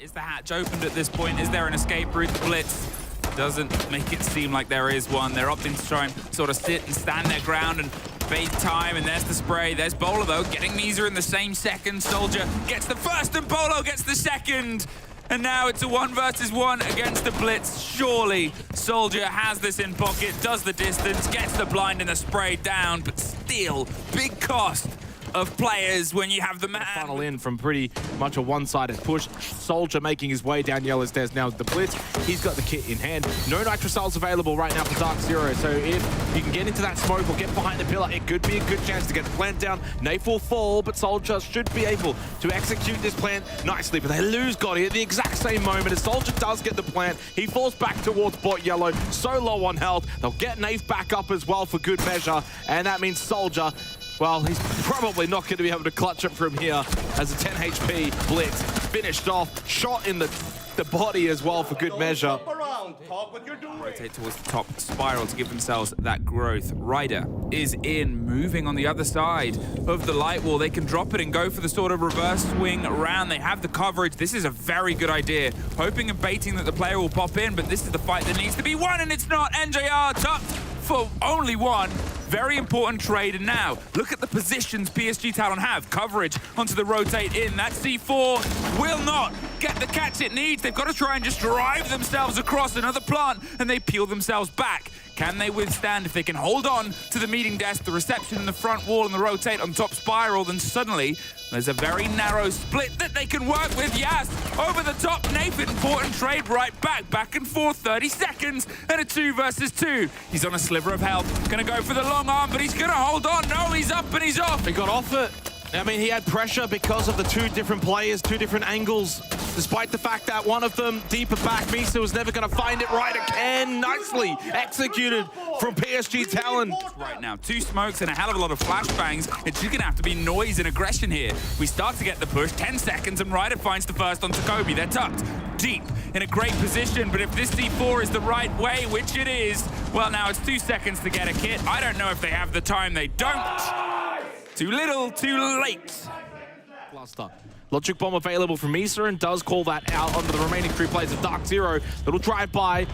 Is the hatch opened at this point? Is there an escape route? The Blitz doesn't make it seem like there is one. They're opting to try and sort of sit and stand their ground and bait time, and there's the spray. There's Bolo, though, getting Misa in the same second. Soldier gets the first, and Bolo gets the second. And now it's a 1 versus 1 against the Blitz. Surely Soldier has this in pocket, does the distance, gets the blind and the spray down, but still, big cost of players when you have the man. Funnel in from pretty much a one-sided push. Soldier making his way down yellow stairs now with the Blitz. He's got the kit in hand. No nitrocells available right now for DarkZero, so if you can get into that smoke or get behind the pillar, it could be a good chance to get the plant down. Nafe will fall, but Soldier should be able to execute this plant nicely, but they lose Gotti at the exact same moment as Soldier does get the plant. He falls back towards bot yellow, so low on health. They'll get Nafe back up as well for good measure, and that means Soldier, well, he's probably not going to be able to clutch it from here as a 10 HP Blitz finished off, shot in the body as well for good measure. Rotate towards the top spiral to give themselves that growth. Ryder is in, moving on the other side of the light wall. They can drop it and go for the sort of reverse swing around. They have the coverage. This is a very good idea. Hoping and baiting that the player will pop in, but this is the fight that needs to be won, and it's not. NJR tucked for only one. Very important trade, and now look at the positions PSG Talon have. Coverage onto the rotate in. That C4 will not get the catch it needs. They've got to try and just drive themselves across another plant, and they peel themselves back. Can they withstand? If they can hold on to the meeting desk, the reception in the front wall, and the rotate on top spiral, then suddenly there's a very narrow split that they can work with. Yes, over the top, Nathan, important trade right back and forth, 30 seconds, and a 2 versus 2. He's on a sliver of health, gonna go for the long arm, but he's gonna hold on. No, he's up and he's off. He got off it. I mean, he had pressure because of the two different players, two different angles, despite the fact that one of them deeper back, Misa was never going to find it right again. Nicely executed from PSG Talon. Right now, 2 smokes and a hell of a lot of flashbangs. It's just going to have to be noise and aggression here. We start to get the push, 10 seconds, and Ryder finds the first onto Kobe. They're tucked deep in a great position, but if this C4 is the right way, which it is, well, now it's 2 seconds to get a kit. I don't know if they have the time. They don't. Too little, too late. Cluster. Logic Bomb available from Misa, and does call that out onto the remaining 3 players of DarkZero. Little drive by.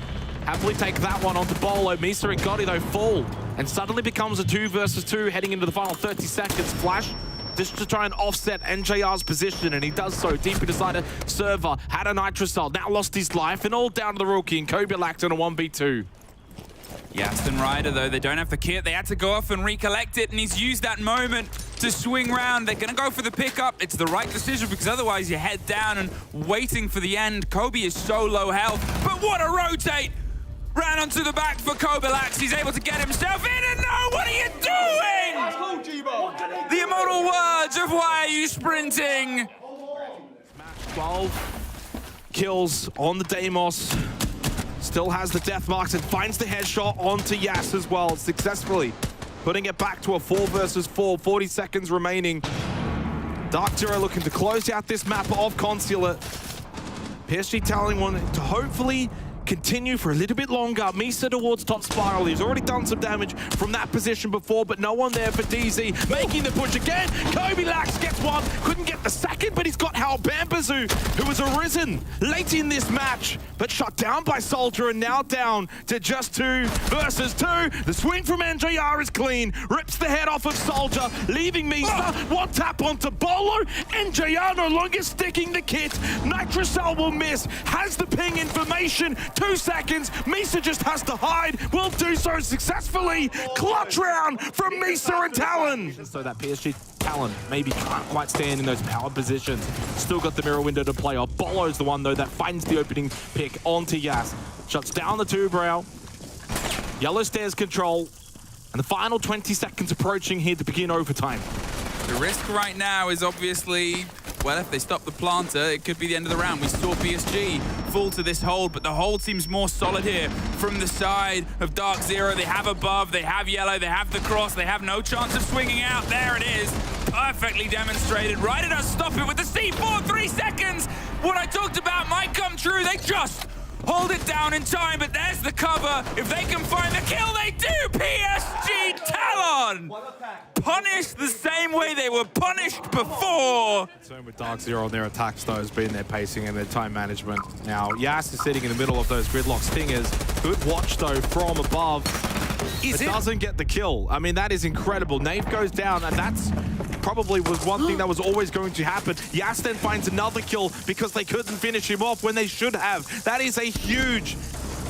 Happily take that one onto Bolo. Misa and Gotti, though, fall. And suddenly becomes a 2 versus 2 heading into the final 30 seconds. Flash just to try and offset NJR's position, and he does so deep inside a server. Had a nitrocell, now lost his life, and all down to the rookie, and Kobe lacked in a 1v2. Yes, and Ryder, though, they don't have the kit. They had to go off and recollect it, and he's used that moment to swing round. They're going to go for the pickup. It's the right decision, because otherwise you head down and waiting for the end. Kobe is so low health, but what a rotate! Ran onto the back for Kobelax. He's able to get himself in, and no, what are you doing? The immortal words of why are you sprinting? Match 12 kills on the Deimos. Still has the death marks and finds the headshot onto Yas as well, successfully putting it back to a 4 versus 4, 40 seconds remaining. DarkZero looking to close out this map of Consulate. PSG Talon wanting to hopefully continue for a little bit longer. Misa towards top spiral. He's already done some damage from that position before, but no one there for DZ. Making the push again. Kobelax gets one. Couldn't get the second, but he's got Hal Bambazu, who has arisen late in this match, but shut down by Soldier, and now down to just 2 versus 2. The swing from NJR is clean. Rips the head off of Soldier, leaving Misa. One tap onto Bolo. NJR no longer sticking the kit. Nitrocell will miss. Has the ping information. 2 seconds. Misa just has to hide. Will do so successfully. Clutch round from Misa and Talon. So that PSG Talon maybe can't quite stand in those power positions. Still got the mirror window to play off. Bolo's the one, though, that finds the opening pick onto Yas. Shuts down the 2-brow. Yellow stairs control. And the final 20 seconds approaching here to begin overtime. The risk right now is obviously, well, if they stop the planter, it could be the end of the round. We saw PSG fall to this hold, but the hold seems more solid here from the side of DarkZero. They have above, they have yellow, they have the cross, they have no chance of swinging out. There it is. Perfectly demonstrated. Ryder does stop it with the C4, 3 seconds. What I talked about might come true. They just hold it down in time, but there's the cover. If they can find the kill, they do! PSG Talon! Punished the same way they were punished before. Concern with DarkZero on their attacks, though, has been their pacing and their time management. Now, Yas is sitting in the middle of those gridlock stingers. Good watch, though, from above. It doesn't get the kill. I mean, that is incredible. Nave goes down, and that's probably was one thing that was always going to happen. Yas then finds another kill because they couldn't finish him off when they should have. That is a huge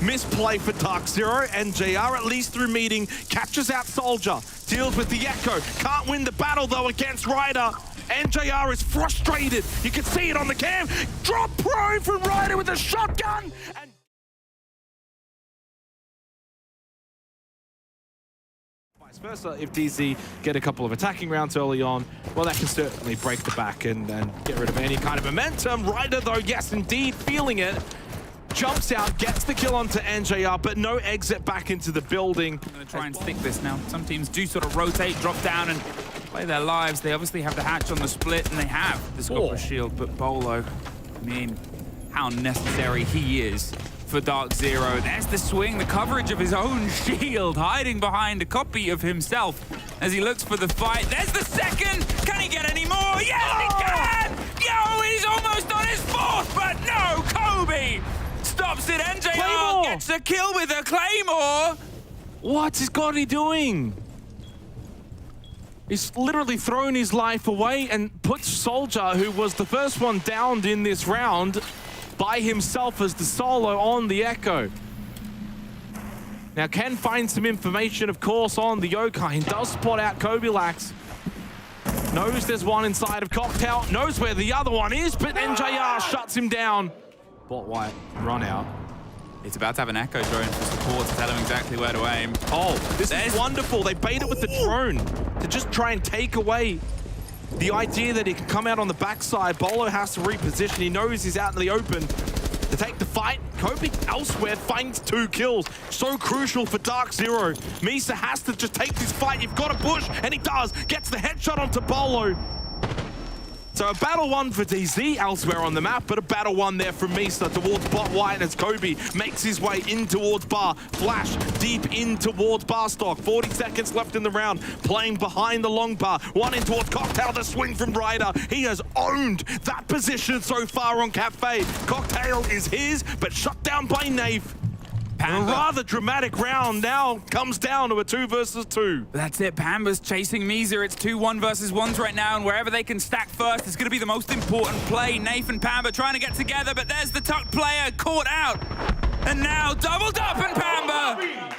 misplay for DarkZero, and JR, at least through meeting, captures out Soldier, deals with the Echo, can't win the battle though against Ryder, and JR is frustrated. You can see it on the cam. Drop pro from Ryder with a shotgun, and vice versa. If DZ get a couple of attacking rounds early on, well, that can certainly break the back and get rid of any kind of momentum. Ryder, though, yes, indeed, feeling it. Jumps out, gets the kill onto NJR, but no exit back into the building. I'm going to try and stick this now. Some teams do sort of rotate, drop down, and play their lives. They obviously have the hatch on the split, and they have the Scorpion shield, but Bolo, I mean, how necessary he is for DarkZero. There's the swing, the coverage of his own shield, hiding behind a copy of himself as he looks for the fight. There's the second! Can he get any more? Yes, he can! Yo, he's almost on his fourth, but no, Kobe! Stops it, NJR Claymore gets a kill with a Claymore! What is Gotti doing? He's literally thrown his life away and puts Soldier, who was the first one downed in this round, by himself as the solo on the Echo. Now, can find some information, of course, on the Yokai. He does spot out Kobilax. Knows there's one inside of Cocktail, knows where the other one is, but NJR shuts him down. Bot White, run out. It's about to have an Echo drone for support to tell him exactly where to aim. Oh, this is wonderful. They bait it with the drone to just try and take away the idea that he can come out on the backside. Bolo has to reposition. He knows he's out in the open to take the fight. Kobe elsewhere finds 2 kills. So crucial for DarkZero. Misa has to just take this fight. You've got to push, and he does. Gets the headshot onto Bolo. So a battle won for DZ elsewhere on the map, but a battle won there from Misa towards bot White as Kobe makes his way in towards bar. Flash deep in towards bar stock. 40 seconds left in the round. Playing behind the long bar. One in towards Cocktail. The swing from Ryder. He has owned that position so far on Cafe. Cocktail is his, but shut down by Nave. A rather dramatic round now comes down to a 2 versus 2. That's it, Pamba's chasing Misa. It's 2 1 versus 1s right now, and wherever they can stack first is going to be the most important play. Nathan Pamba trying to get together, but there's the tucked player caught out. And now doubled up, and Pamba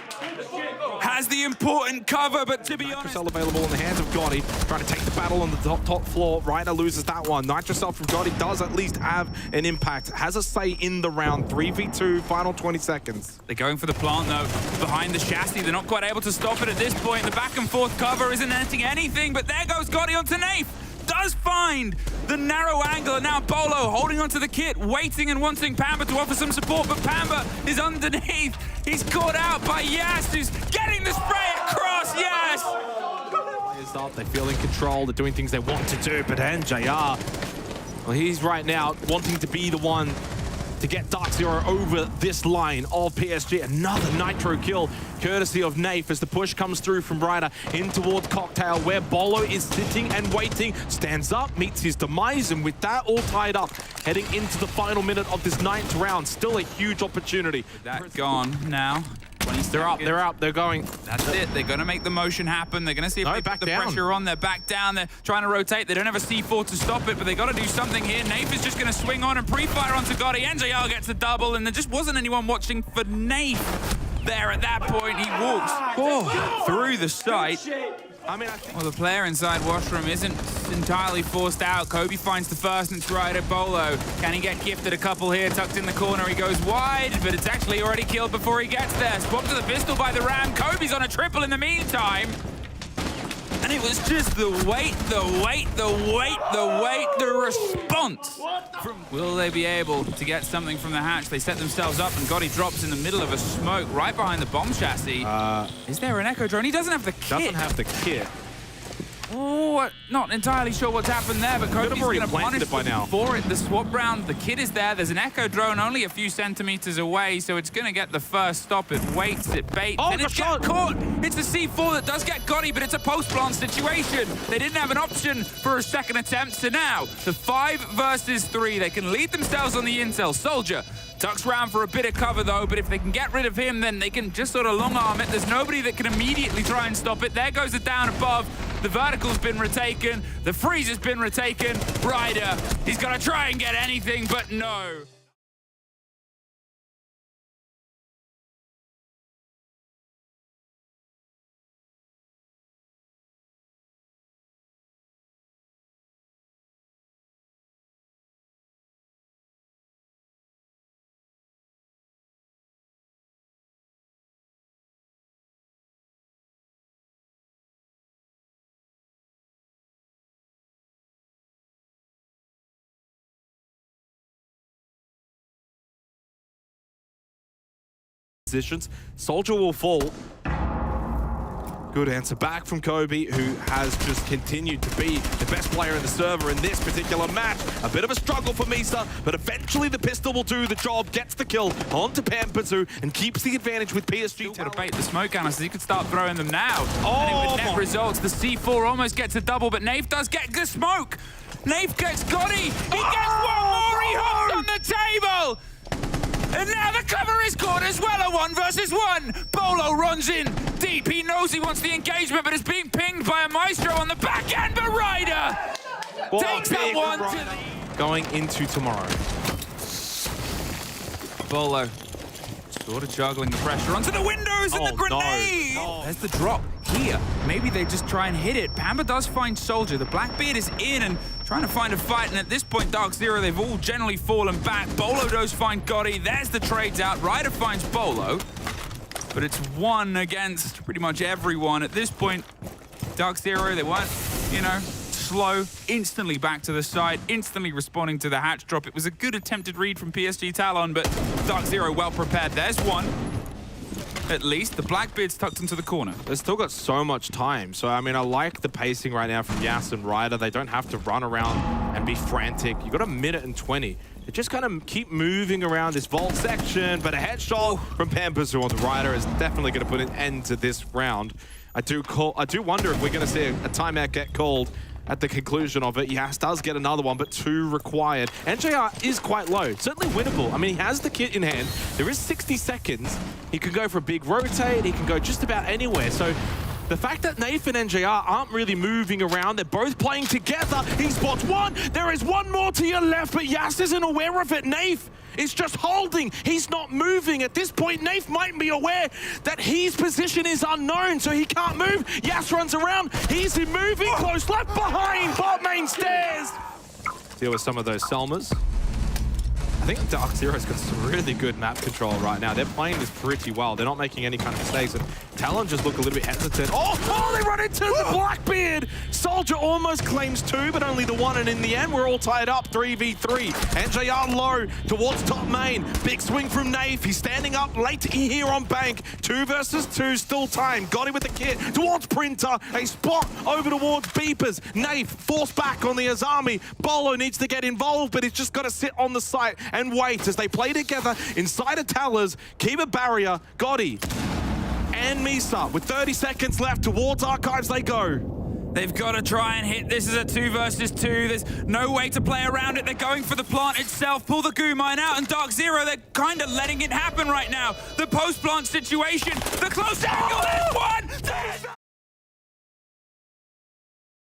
has the important cover, but to be honest... Nitrocell available in the hands of Gotti, trying to take the battle on the top floor. Ryder loses that one. Nitrocell from Gotti does at least have an impact. Has a say in the round. 3v2, final 20 seconds. They're going for the plant, though, behind the chassis. They're not quite able to stop it at this point. The back and forth cover isn't netting anything, but there goes Gotti onto Nafe. Does find the narrow angle, and now Bolo holding onto the kit, waiting and wanting Pamba to offer some support, but Pamba is underneath. He's caught out by Yas, who's getting the spray across. Yas! They feel in control, they're doing things they want to do, but NJR, well, he's right now wanting to be the one to get DarkZero over this line of PSG. Another Nitro kill, courtesy of Nafe, as the push comes through from Ryder in towards Cocktail, where Bolo is sitting and waiting, stands up, meets his demise, and with that all tied up, heading into the final minute of this 9th round, still a huge opportunity. That gone now. They're up, they're going. That's it, they're gonna make the motion happen. They're gonna see if they put the pressure on. They're back down, they're trying to rotate. They don't have a C4 to stop it, but they gotta do something here. Nafe is just gonna swing on and pre-fire onto Gotti. NJR gets a double, and there just wasn't anyone watching for Nafe there at that point. He walks through the site. I mean, I think... Well, the player inside Washroom isn't entirely forced out. Kobe finds the first, and it's Ryder Bolo. Can he get gifted a couple here? Tucked in the corner, he goes wide, but it's actually already killed before he gets there. Swapped to the pistol by the Ram. Kobe's on a triple in the meantime. And it was just the wait, the response. Will they be able to get something from the hatch? They set themselves up, and Gotti drops in the middle of a smoke right behind the bomb chassis. Is there an Echo drone? He doesn't have the kit. Doesn't have the kit. Oh, not entirely sure what's happened there, but Kobe's already going to planted punish it by them now. for it. The swap round, the kid is there. There's an Echo drone only a few centimeters away, so it's going to get the first stop. It waits, it baits, Oh, and got it's shot. caught. It's the C4 that does get Gotti, but it's a post-plant situation. They didn't have an option for a second attempt, so now the 5 versus 3. They can lead themselves on the intel. Soldier tucks round for a bit of cover, though, but if they can get rid of him, then they can just sort of long-arm it. There's nobody that can immediately try and stop it. There goes it down above. The vertical's been retaken. The freeze has been retaken. Ryder, he's got to try and get anything, but no. Positions. Soldier will fall. Good answer back from Kobe, who has just continued to be the best player in the server in this particular match. A bit of a struggle for Misa, but eventually the pistol will do the job, gets the kill onto Pampazoo, and keeps the advantage with PSG. To bait the smoke canisters, he could start throwing them now. Oh, And it would net my- results. The C4 almost gets a double, but Nave does get the smoke. Nave gets Gotti. He gets one more. He hooks on the table. And now the cover is caught as well, a 1 versus 1. Bolo runs in deep. He knows he wants the engagement, but it's being pinged by a Maestro on the back end. But Ryder takes that one to the... Going into tomorrow. Bolo sort of juggling the pressure onto the windows and Oh, the grenade. no. There's the drop here. Maybe they just try and hit it. Pamba does find Soldier. The Blackbeard is in and trying to find a fight. And at this point, DarkZero, they've all generally fallen back. Bolo does find Gotti. There's the trades out. Ryder finds Bolo. But it's 1 against pretty much everyone. At this point, DarkZero, they weren't, you know, slow. Instantly back to the side, instantly responding to the hatch drop. It was a good attempted read from PSG Talon, but DarkZero well prepared. There's 1. At least the Blackbeard's tucked into the corner. They've still got so much time. So, I mean, I like the pacing right now from Yas and Ryder. They don't have to run around and be frantic. You've got 1 minute and 20. They just kind of keep moving around this vault section, but a headshot from Pampazoo onto Ryder is definitely going to put an end to this round. I do wonder if we're going to see a timeout get called at the conclusion of it. Yas does get another one, but 2 required. NJR is quite low, certainly winnable. I mean, he has the kit in hand. There is 60 seconds. He can go for a big rotate. He can go just about anywhere. So the fact that Nathan and NJR aren't really moving around, they're both playing together. He spots 1. There is 1 more to your left, but Yas isn't aware of it. Nath is just holding. He's not moving. At this point, Nath might be aware that his position is unknown, so he can't move. Yas runs around. He's moving close, left behind, bot main stairs. Deal with some of those Selmas. I think DarkZero's got some really good map control right now. They're playing this pretty well. They're not making any kind of mistakes. And Talon just look a little bit hesitant. Oh, they run into the Blackbeard! Soldier almost claims 2, but only the 1. And in the end, we're all tied up 3v3. NJR low towards top main. Big swing from Nave. He's standing up late here on bank. 2 versus 2, still time. Got him with the kit towards Printer. A spot over towards Beepers. Nave forced back on the Azami. Bolo needs to get involved, but he's just got to sit on the site and wait as they play together inside of Towers. Keep a barrier. Gotti and Misa with 30 seconds left. Towards Archives they go. They've got to try and hit. This is a 2 versus 2. There's no way to play around it. They're going for the plant itself. Pull the goo mine out, and DarkZero, they're kind of letting it happen right now. The post-plant situation, the close angle, there's 1! There's